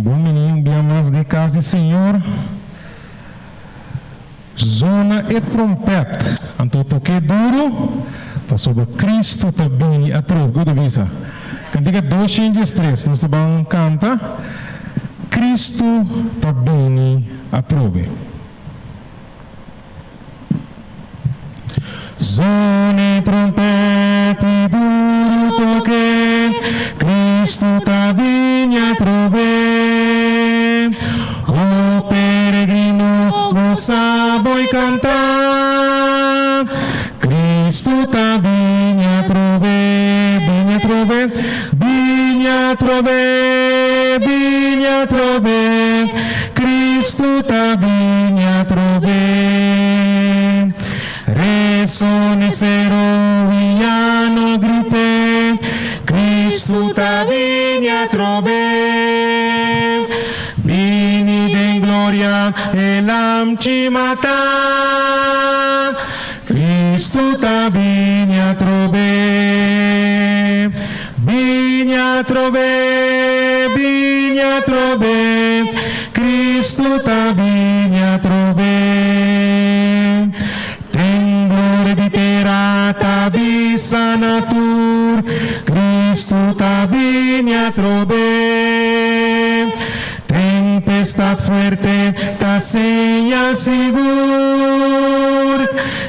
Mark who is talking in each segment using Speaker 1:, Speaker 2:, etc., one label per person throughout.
Speaker 1: Bom menino, bem mais de casa do Senhor. Zona e trompete. Então toquei duro. Para sobre Cristo também a troca. Gosto de visa. Cantiga 2:3. Nós vamos cantar. Cristo também a troca. Zona e trompete duro toquei. Cristo também a troca. O peregrino lo sabo e cantar. Cristo ta vigna trove, vigna trove, vigna trove, vigna trove. Cristo ta vigna trove. Resonesero viano grite. Cristo ta vigna trove. Vini de gloria elam cimata. Cristo ta vigna trove. Vigna trove, vigna trove. Cristo ta vigna trove. Ten gloria di terra ta visa natur. Cristo ta vigna trove. Tempestad fuerte ta señal sigur.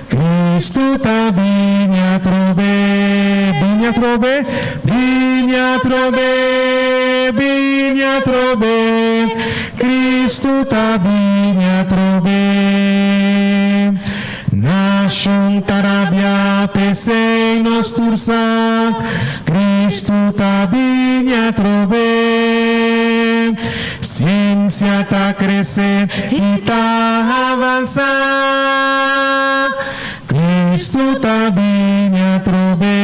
Speaker 1: Cristo ta vigna trove, vigna trove, vigna trove, vigna trove. Cristo ta vigna trove. Nation tarabia pese nostursa. Cristo ta vigna trove. Ciencia ta crece y ta avanza. Cristo ta vigna trove.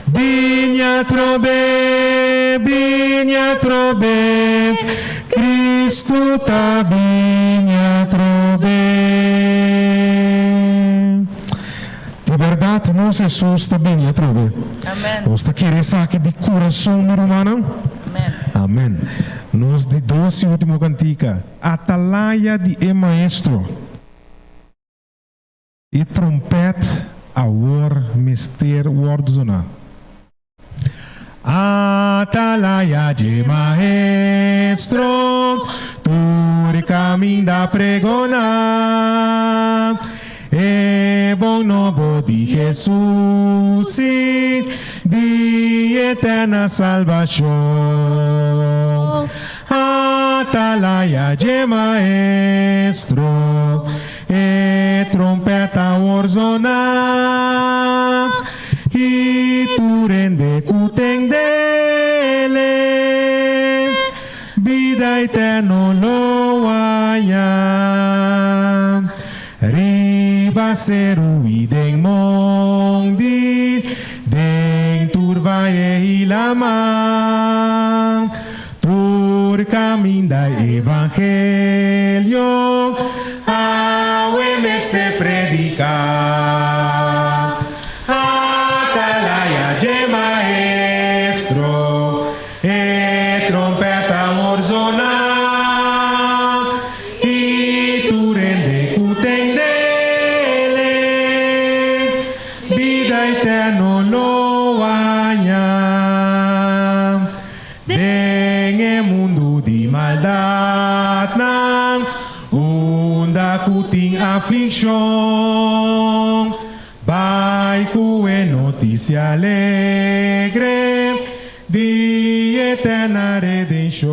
Speaker 1: Vigna trove, vigna trove. Cristo ta vigna trove. De verdade, nós Jesus ta vigna trove.
Speaker 2: Amém.
Speaker 1: Nós ta querer saque de coração humano.
Speaker 2: Amém.
Speaker 1: Amém. Nos de 12 último cantica. Atalaya de e maestro. E trompete a war mister word zona. Atalaya de maestro. Tu caminho da pregona. E bom novo de Jesus. De eterna salvação. Atalaya de maestro. E trompeta orzona. E tu rende cutendele. Vida eterno loaya. Riba seru ideng mondi. Den turva e hilama. Tur caminda evangelio. Este predica. Atalaya de maestro. E trompeta orzona. E tu rende cutendele. Vida eterno loanya. Den mundo de maldade nang. Unda kuting aflicción, vai cue noticia alegre, de eterna redención.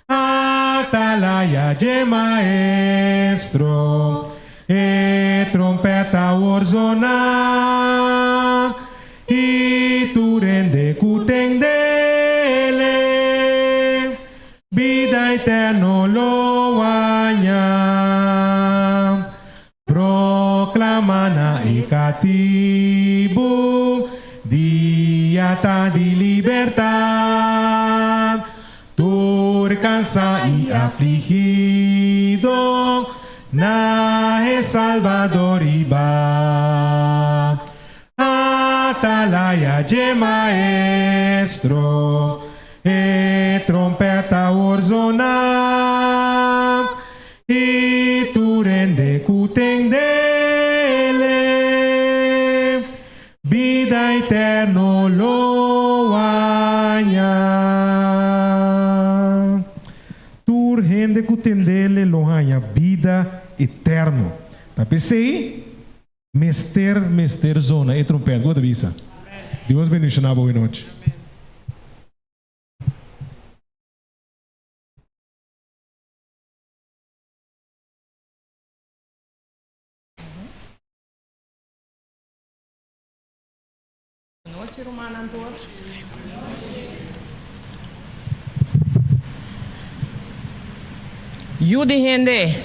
Speaker 1: Atalaya de maestro, e trompeta orzona, e tu rende cutendele, vida eterno loanya. Proclamana e cativo, dia de libertad. Tur cansa y afligido, nahe Salvador iba. Atalaya de maestro, e trompeta orzona, e tu rende cutendele, vida eterno loanha. Tu rende cutendele loanha, vida eterno. Tá pensei? Mester zona e trompeta. Boa visa. Deus bendiga na boa noite.
Speaker 2: Boa noite, Romana Antônio. Yudi Hende,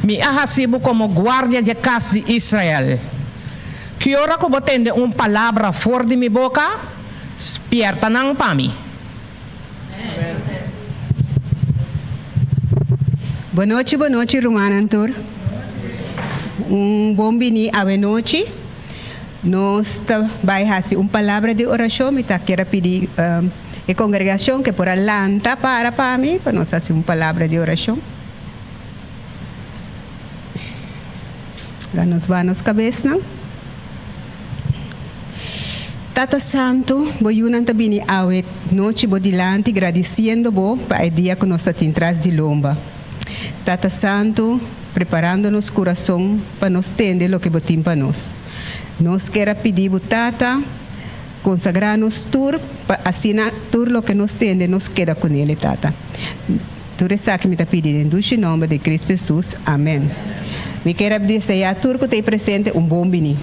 Speaker 2: me ahasibo como guardia de casa de Israel. Que hora que eu botende palavra fora de minha boca, espierta não para mim.
Speaker 3: Boa noite, Romana Antônio. Bom bini à noite. Nós vai fazer palavra de oração, me tá quero pedir a congregação que por alanta para mim, para nós fazer palavra de oração. Nos vamos cabeça, não? Tata Santo, boiunan tabini awet noite bodilante agradecendo bo para o dia que nós estamos atrás de lomba. Tata Santo, preparando nos coração para nos tender o que botim para nós. Nós queremos pedir Tata consagrar-nos tur para assinar tur o que nos tende, nos queda com ele, Tata. Tu resta que me está pedindo em nome de Cristo Jesus. Amém. Me quero dizer a tur que tem presente bom bini.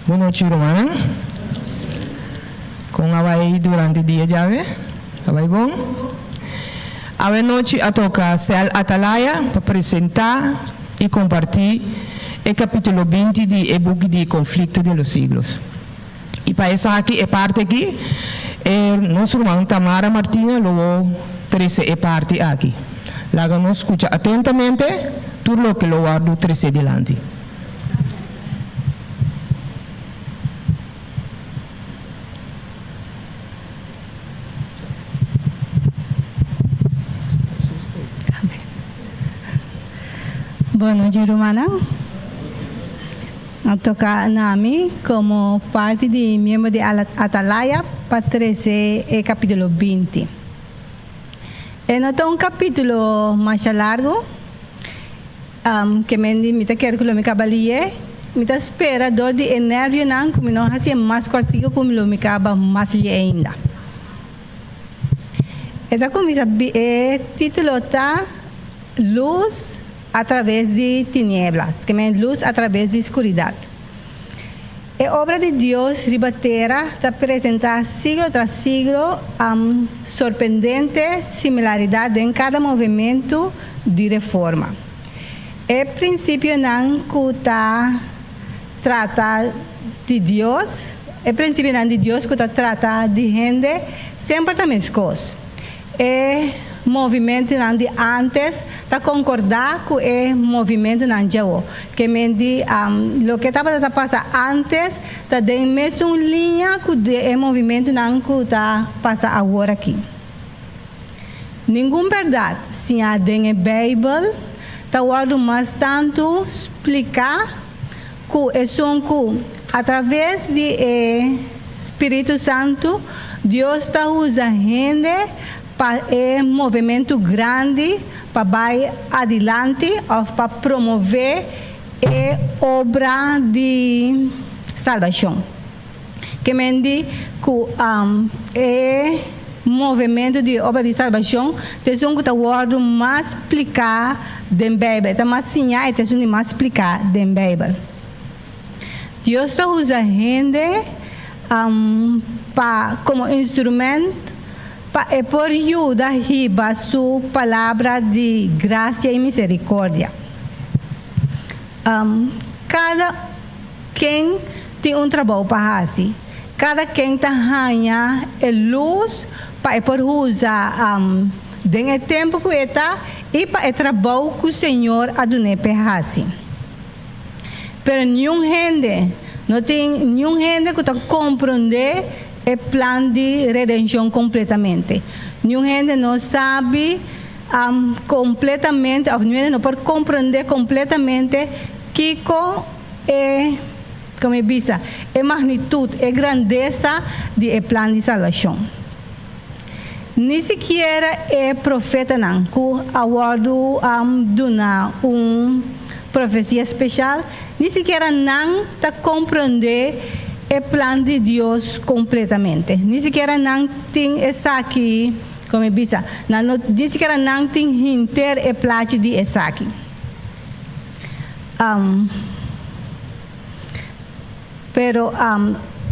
Speaker 2: Boa noite, Romana. Com a vai durante o dia já, vai bom? A noite a toca Cel Atalaia para apresentar e compartilhar o capítulo 20 do e-book de Conflito de los Siglos. E para essa aqui, parte aqui, nosso irmão Tamara Martina, logo 13 é parte aqui. Lá nos escuta atentamente tudo o que lo guardo 13 delante.
Speaker 4: Boa noite, Romana. A tocar nami como parte de membro de Atalaia para 13 e capítulo 20. É capítulo mais largo que me quer que me cabalie, me espera dor de energia não como não assim mais cortico como me caba mais ainda. Então como título tá luz através de tinieblas, que é luz através de escuridão. É obra de Deus ribatera para apresentar siglo tras siglo surpreendente similaridade em cada movimento de reforma. É princípio não que trata de Deus, é princípio não de Deus que trata de gente sempre a mesma coisa. É movimento de antes tá concordar com o movimento de hoje que me di lo que estava passando antes tá de mesma linha com o movimento que tá passando agora aqui. Nenhuma verdade se há na Bíblia tá guardo mais tanto explicar que é só que através de Espírito Santo Deus está usando gente para movimento grande para ir adiante ou para promover a obra de salvação. Que me diz que movimento de obra de salvação tem que estar mais explicar da Bíblia, está mais sinal e tem mais explicar da Bíblia. Deus está usando gente como instrumento para por ajuda a sua palavra de graça e misericórdia. Cada quem tem trabalho para fazer, cada quem ganha luz para por usar den o tempo que está e para o trabalho que o Senhor adune perhasi. Pero nenhum gente, não tem nenhum gente que está compreender o plano de redenção completamente. Nenhum gente não sabe completamente, ou não pode compreender completamente que como é bisa, a magnitude, a grandeza do plano de salvação. Nem sequer é profeta não, que aguardo dona profecia especial, nem sequer não está compreender o plano de Deus completamente. Nem sequer não tem essa aqui, como é bisa, nem sequer não tem inter o plano de essa aqui. Pero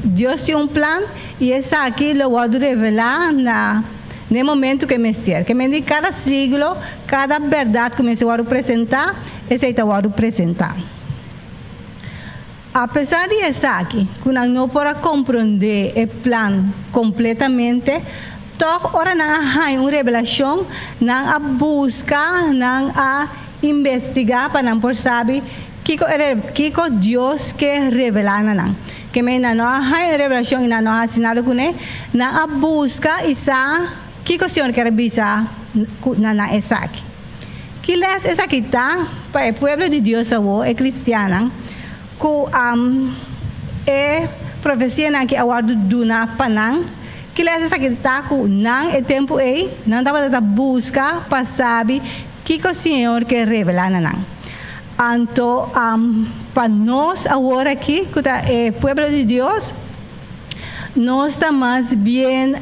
Speaker 4: Deus tem plan e essa aqui lo vou revelar no momento que me ser. Que me cada siglo, cada verdade que me se vai apresentar, essa eu vou apresentar. Apesar de essa aqui, que não pode compreender o plano completamente, toch ora não há uma revelação, não a buscar, não a investigar para não saber que Deus quer revelar não. Que me não há revelação e não há assinado com ele, não a busca isa que o Senhor quer avisar na essa aqui. Que les essa aqui tá para o povo de Deus é cristiano, que é profecia na que aguardo duna panang, que les essa aqui tá com não é tempo aí, não dá para busca para saber que o Senhor quer revelar não. Então, para nós agora aqui, que é o povo de Deus, nós estamos bem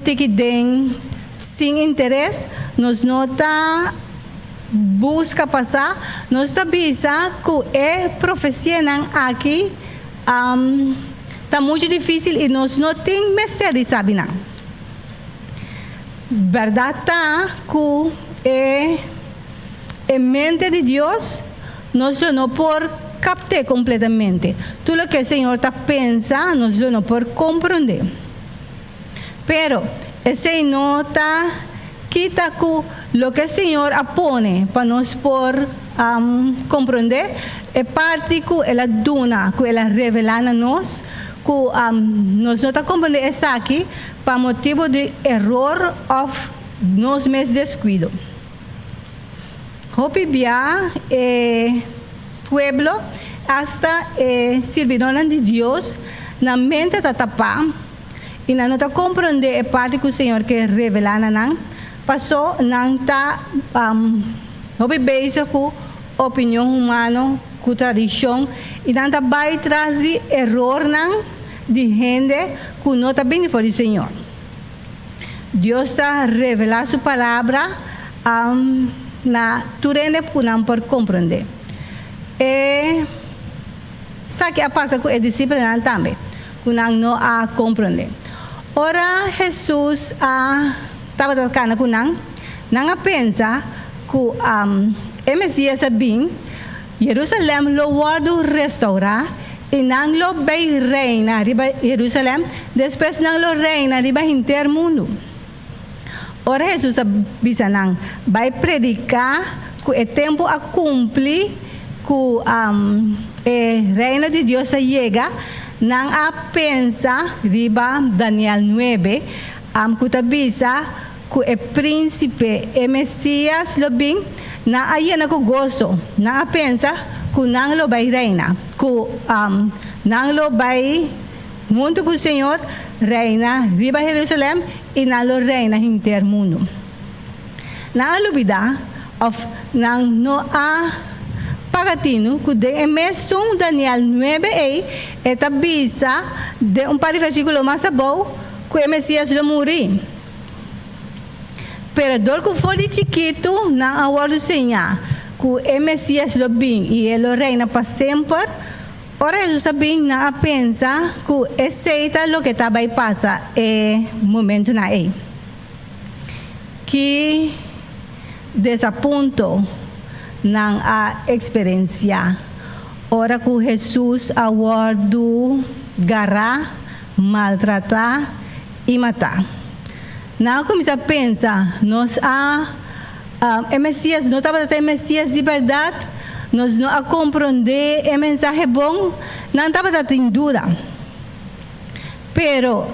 Speaker 4: tiquidem sem interesse, nós não está busca passar, nós está bisa que é profecia aqui está muito difícil e nós não tem mistério, sabe não. Verdade tá que a mente de Deus nós não por captar completamente. Tudo o que o Senhor está pensando, nós não por compreender. Pero esse nota quita que o que o Senhor apone para nós por compreender é parte que ela dona, que ela revela a nós, que nós não está compreendendo essa aqui para motivo de erro ou nós mesmos descuido. Hopi bia pueblo hasta servidores de Deus na mente tá tapar e não está compreender a parte que o Senhor quer revelar não passou não tá hopi base com opinião humana com tradição e não tá vai trazer erro não de gente que não está bem for o Senhor. Deus está revelar sua palavra na turende punam por compreender. Sabe que passa com os discípulos também, kunang não a compreender. Ora Jesus estava tocando kunang, não pensa que o Messias bem, Jerusalém lo guardo restaurar e não lo vai reinar riba Jerusalém, depois não lo reina riba inteiro mundo. Ora Jesus bisa nang vai predicar que o tempo a cumprir que o reino de Deus chega, não a pensa riba Daniel 9, que bisa que o príncipe e Messias lo bem, não aí na ko gozo, não a pensa que não lo vai reina, que não lo vai mundo que o Senhor reina riba Jerusalém e não lo reina inteiro mundo. Não olvidar não há pagatino que de mesmo Daniel 9 é tabisa de par de versículo mais abaixo que o Messias lo morri. Pero dor que foi de chiquito não aguardo Senhor que o Messias lo bem e ele reina para sempre. Ora Jesus também não pensa que aceita o que está vai passar momento na que desaponto não a experiência. Ora que Jesus aguardo garra, maltratar e matar. não começa a pensar, nós o Messias, não estava até Messias de verdade, nós não a compreender o mensagem bom, não estava até em dúvida. Pero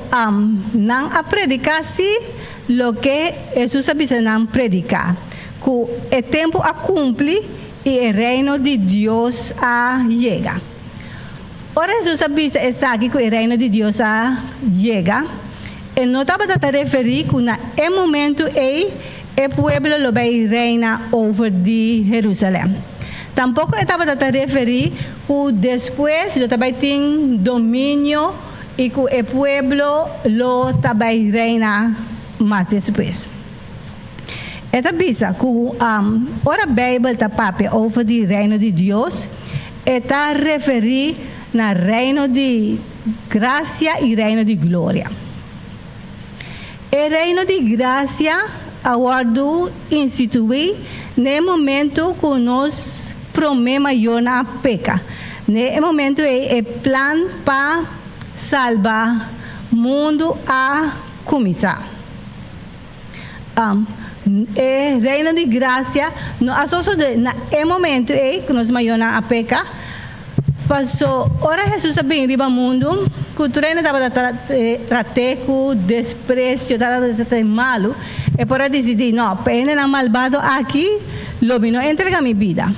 Speaker 4: não a predicar se lo que Jesus avisa não predicar, que o tempo a cumprir e o reino de Deus a chega. Ora Jesus avisa aqui que o reino de Deus a chega, e não estava a referir que no momento o pueblo lo vai reina over de Jerusalém. Tampouco estava a referir que depois lo vai ter domínio e que o pueblo lo vai reina mais depois. Esta visa que ora a Bíblia está papel over de reino de Deus, está a referir na reino de graça e reino de glória. O reino de graça aguardo instituir no momento que nós problema maior na peca. No momento é plan para salvar o mundo a começar. O reino de graça no associo no momento que nós maior na peca. Passou, ora Jesus bem riba mundo, que o reino estava tratando com desprezo, estava malo, e por decidir, não, pena não malvado aqui, logo não entrega minha vida.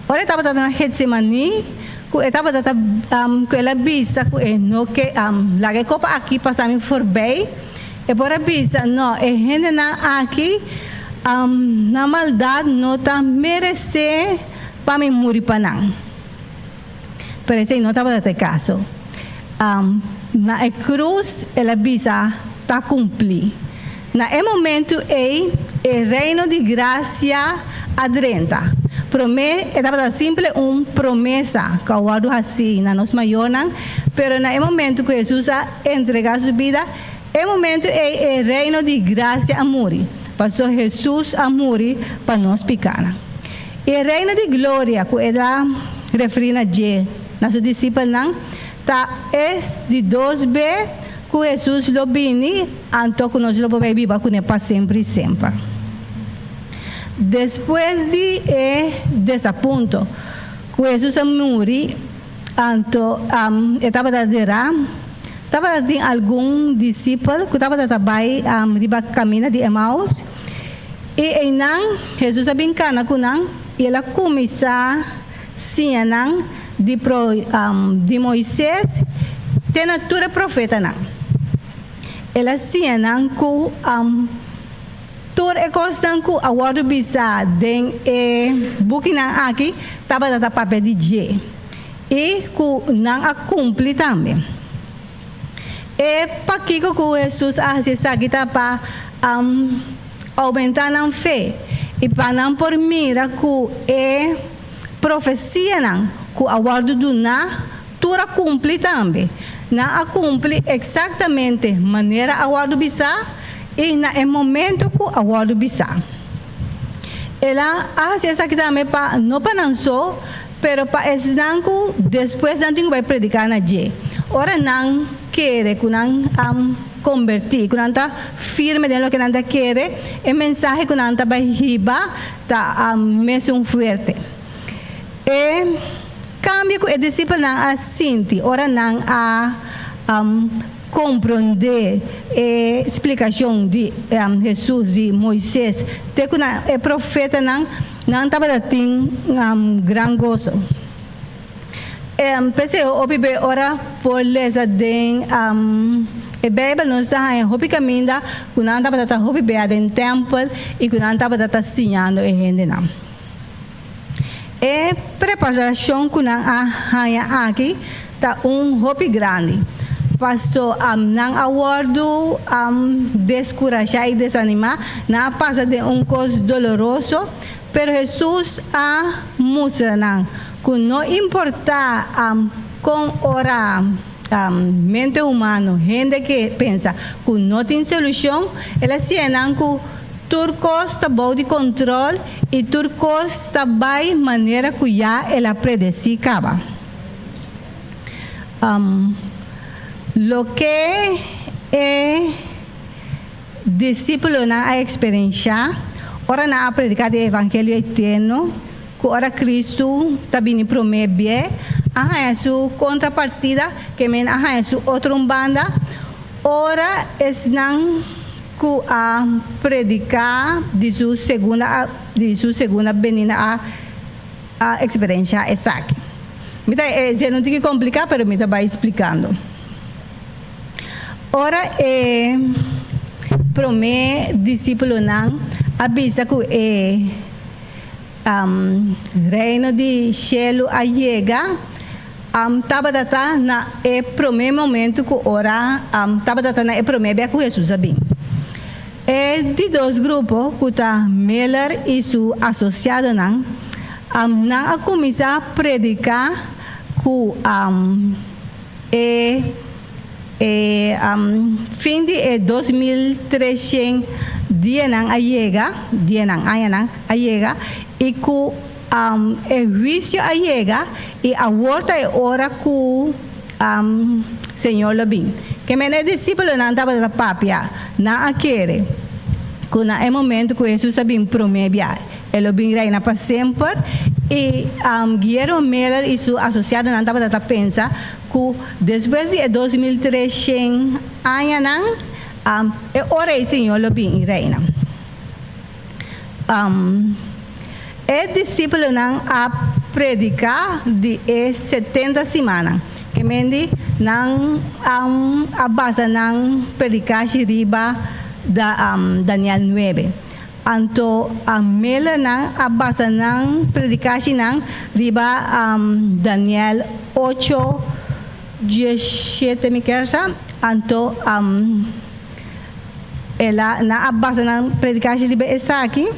Speaker 4: Ora estava na Getsemani, que estava com ela vista, que não que lá copa aqui passamos por bem, e por a vista, não, e gente na aqui, na maldade não está merecer para me morrer para não. Parece que não estava dando caso. Na cruz, ela visa está cumprir. Na momento, o reino de graça adrenta. Estava simples promessa que eu ado assim na nossa maior, pero no momento que Jesus entrega sua vida, o momento o reino de graça a morrer. Passou Jesus a morrer para nós pecar. E o reino de glória que ela refere na Nossos discípulos não tá de 2B que Jesus lo vini, então que nós lo podemos viver com ele para sempre e sempre. Depois de desaponto, que Jesus morreu, então estava de algum discípulo que estava de caminho de Emaús, e não Jesus brincando com não, e ela começou a ensinar de Moisés, tem natura profeta não. Ela ensina que toda a coisa que a word bisa den bukina aqui estava da papel de G e que não a cumpre também. E para que Jesus acessa aqui para aumentar a fé e para não por mira que profecia não que a word do na tura cumpre também. Não a cumpre exatamente maneira a word bisa e no momento que a word bisa. Ela acessa aqui também para não para só, pero para ensinar que depois não vai predicar na dia. Ora não quer que não convertir, que não está firme no que não está quer, o mensagem que não está vai riba está mesmo forte. E cambio que o discípulo não assente, ora não a compreender a explicação de Jesus e Moisés, até que o profeta não estava tendo grande gozo. Pensei, eu ora por lesa de a Bíblia nos está em hobby caminho, que não estava tendo hobby beado em templo e que não estava tendo ensinando a gente não. E preparação que não há aqui está hobby grande. Pastor, não aguardo descorajar e desanimar, não passa de coisa doloroso, pero Jesus mostra que não importa com orar mente humana, gente que pensa que não tem solução, ela se que turcos está bom de controle e turcos está bem maneira que já ela predecicava. Lo que discípulo na a experiência, ora na a predicar do evangelho eterno, que ora Cristo também promete, a sua contrapartida, que men a sua outra banda, ora não que a predicar de sua segunda venida a experiência exata. Eu não tenho que complicar, mas me vai explicando. Ora promete discípulo não avisa que reino de cielo a chega tabata na primeiro momento que ora tabata na promete que Jesus sabe. De dois grupos que tá Miller e seu associado não a começar a predicar que fim de 2300 dia não a chega e que o juízo a chega e a volta é hora que o Senhor lo bem. Que me discípulo não estava da papia, não a querer. Que no momento que Jesus sabia prometer, ele bem reina para sempre. E Guillermo Miller e seu associado não estava a pensar que depois de 2300 anos, é hora que o Senhor lo bem reina. Discípulo não a predicar de 70 semanas. Que mendi não a base não predicar riba da Daniel 9. Anto a Miller não a base não predicar não riba Daniel 8 17 me quer anto ela na a base não predicar riba essa aqui.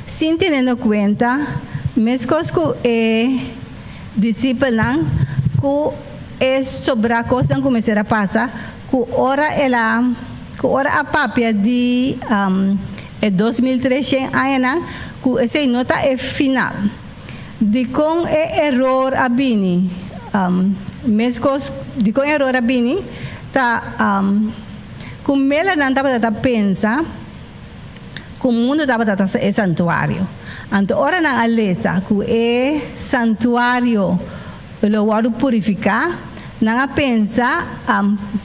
Speaker 4: Sin teniendo cuenta, mesmo que discípulo não que sobre a coisa que começar a passar, que ora a papia de 2300 anos, que essa nota é final. De com erro a bini, mesmo de com erro a bini, tá como ela não estava a pensar, que o mundo estava a santuário. Então, ora na alesa, que é santuário, lo guardo purificar, não pensa,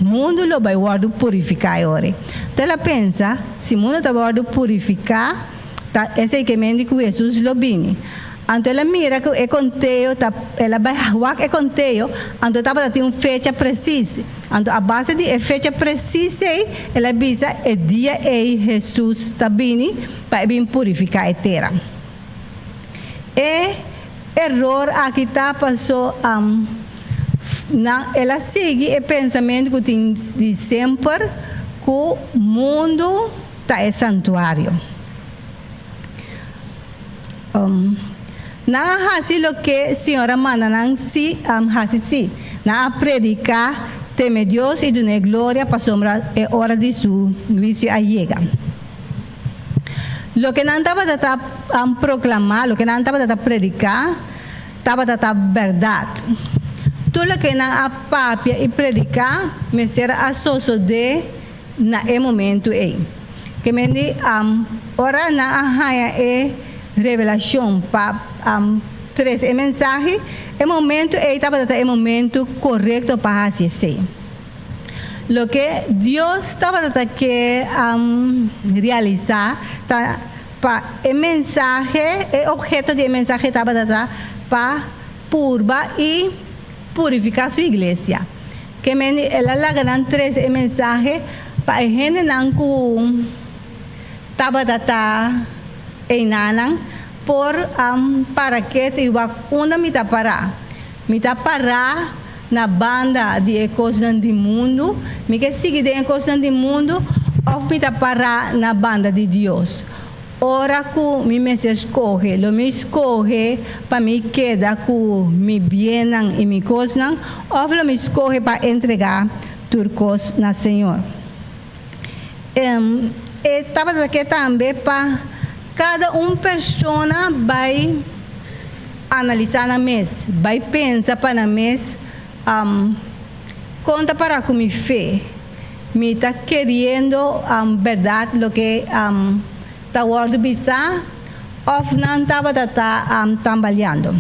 Speaker 4: o mundo lo vai guardo purificar ora. Então, ela pensa, se o mundo está guardo purificar, esse é que mende que Jesus lo bine. Então, ela mira que é conteio, ela vai é conteio, então estava tem uma fecha precisa. Então, a base de fecha precisa, ela avisa é dia e Jesus está bine para vir purificar a terra. Error aqui está passou ela segue o pensamento que tem de sempre que o mundo está é santuário. Não faz o que a senhora manda, não se faz não predicar, teme Deus e dá glória para sombra é hora de sua juízo a chega. Lo que não estava a proclamar, lo que não estava a predicar, estava a verdade. Tudo que não a papia e predicar, me será a de na momento aí. Que me diz, ora na arraia é revelação para três mensagens, é momento aí estava é momento correto para fazer. Lo que Deus estava a que realizar, para o mensagem, o objeto de mensagem estava para purgar e purificar sua igreja. Que ela largaram três mensagens para a gente não estava enanang por para que te uma mita para na banda de coisas do mundo, me que sigue de coisas do mundo, ou mita para na banda de Deus. Ora que me escolhe, lo me escolhe para me quedar com me bienan e me coisas, ou lo me escolhe para entregar turcos na Senhor. Estava aqui também para cada pessoa vai analisar na mês, vai pensar para na mês, conta para com minha fé. me está queriendo verdad lo que está word bisa of nan estaba tambaleando.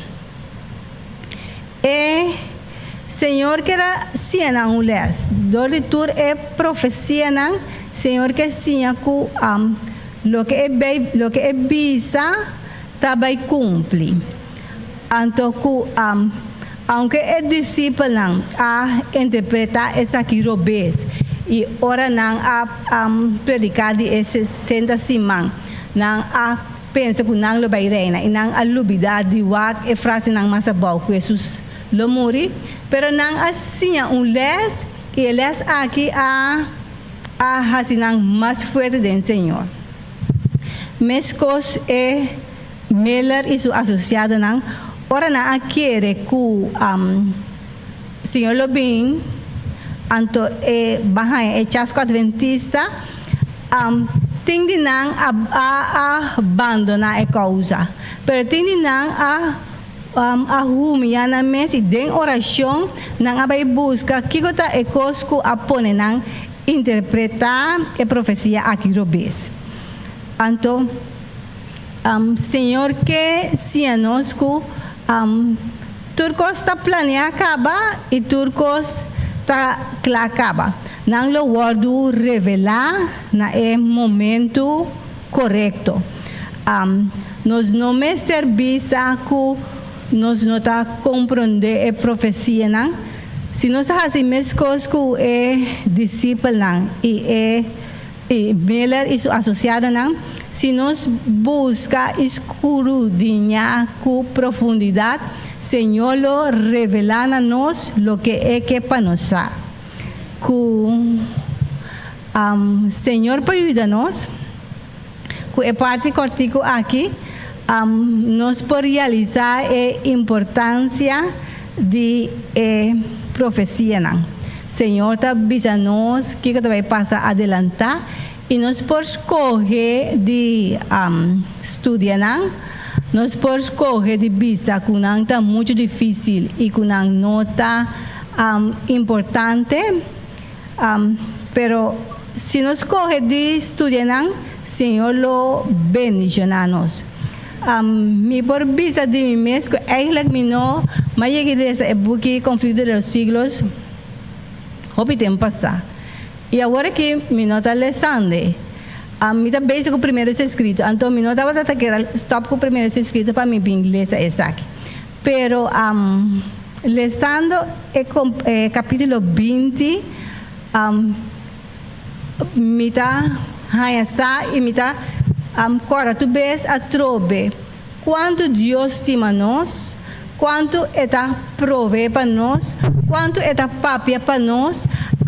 Speaker 4: Senhor que era siena um les, doritur profecia nan, Senhor que sinha ku lo que é bisa também cumpre. Então ku aunque é discípulo nan a interpretar essa quirobes e ora nan a predicar de esse senta simang nan a pensa que nan lo vai reina e nan a lubida de wak e frase nan masa bau que Jesus lo muri, pero nan assim les e les aqui a hasinan mais forte do Senhor. Mescos e Miller e sua associada nan ora na querer que Senhor lo bem anto bahai chasco adventista tindi nan a abandonar a causa, pero tindi nan a humiana mes e den oração nan abai busca que gota e cosco apone nan interpretar a profecia aqui robes. Anto Senhor que se anosco turcos está planear acaba e turcos está acaba. Nang lo wordo revelar na momento correto. Nos não me serviça que nos não tá compreender a profecia nan. Se nós fazemos coisas que é discípulo nan e Miller e sua associada nan, se nós busca escudriñar com profundidade, Senhor lo revelar a nós lo que é que para nós. Senhor para ajudar-nos, que é parte cortico aqui, nós por realizar a importância de profecia. Senhor está avisando-nos que vai passar adelantar e nós por escolher de estudar, nós por escolher de visa que não está muito difícil e que não está importante. Pero se nós escolher de estudar, Senhor lo bendicionamos. Mi por visa de mim mesmo, eigenlijk não, mas a igreja é porque conflito dos siglos, houve tempo passar. E agora que me nota lesando, me está bem com o primeiro escrito, então me nota que querer stop com o primeiro escrito para me bem ler essa aqui. Pero lesando capítulo 20, me está e me está agora tu vês a trobe quanto Deus estima nós, quanto está provê para nós, quanto está papia para nós,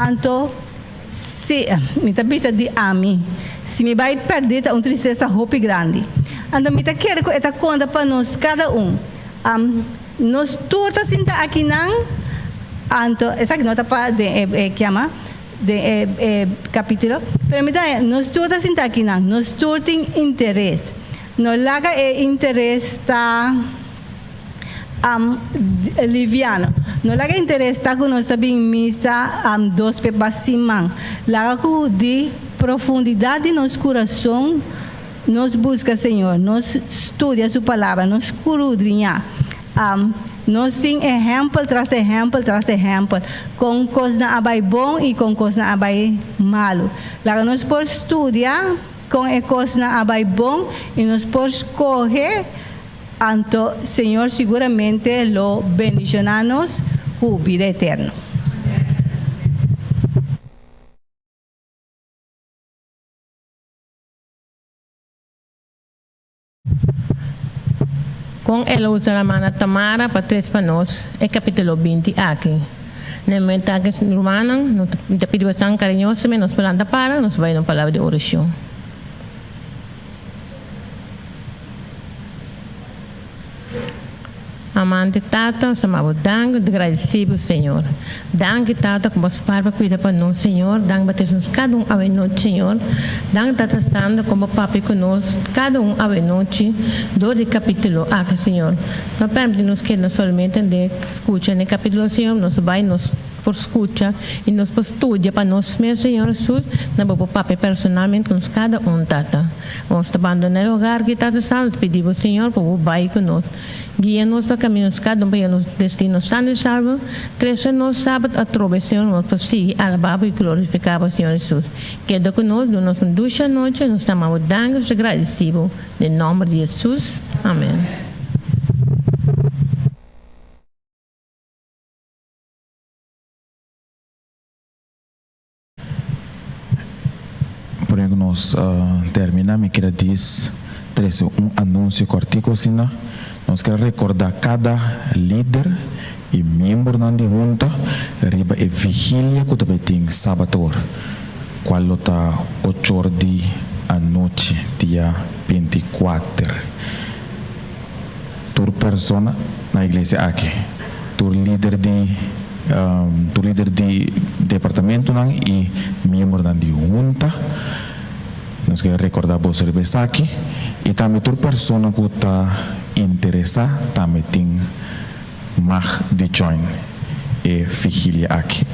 Speaker 4: então se me está pensando de mim, se me vai perder uma tristeza roupa grande, então me está querendo que está conta para nós cada nós todos senta aqui não, então essa que nota para de que ama de capítulo, pero me dá nós todos senta aqui não, nós todos tem interesse, não laga interesse está liviano. No laga interesse está com nós também missa 2 pepas simang. Laga com de profundidade no nosso coração, nos busca Senhor, nos estuda sua palavra, nos escudriña. Nós tem exemplo tras exemplo, com coisas abai bom e com coisas abai malo. Laga nós por estudar com coisas abai bom e nós por escolher. Então, Senhor seguramente lo bendicionamos com vida eterna.
Speaker 5: Com ela usa a mana Tamara para 3 para nós, é capítulo 20 aqui. Na metade romana, nós pedimos tão carinhosamente, nós falamos para, nós vamos na palavra de oração. Amante Tata, somos dank, agradecido Senhor. Dank Tata, como os pais cuida para nós, Senhor. Dank bater-nos cada a noite, Senhor. Dank Tata estando como papai conosco, cada a noite, 12 capítulos aqui, Senhor. Não permite-nos que nós somente escute no capítulo, Senhor, nós vai nos por escucha e nos por estudia para nós mesmos, Senhor Jesus, na boa papai personalmente com cada tata. Vamos abandonar o lugar que Tata Santo, pedimos, Senhor, para o bai conosco. Guia-nos para caminhos cada para nos destino sano e salvo. Cresça nos sábado a trova, Senhor, nos para seguir, alabado e glorificado, Senhor Jesus. Queda conosco, nos ducha noite, nos estamos dando agradecido. Em nome de Jesus. Amém.
Speaker 6: Por que nós terminamos, me queria dizer anúncio cortico, assim, nós queremos recordar cada líder e membro da junta, riba e vigília que também tem sábado, qual está 8 horas da noite, dia 24. Tur persona na igreja aqui, tur líder de departamento e membro da junta. Nós queremos recordar você aqui e também toda pessoa que está interessada também tem mais de join e vigília aqui.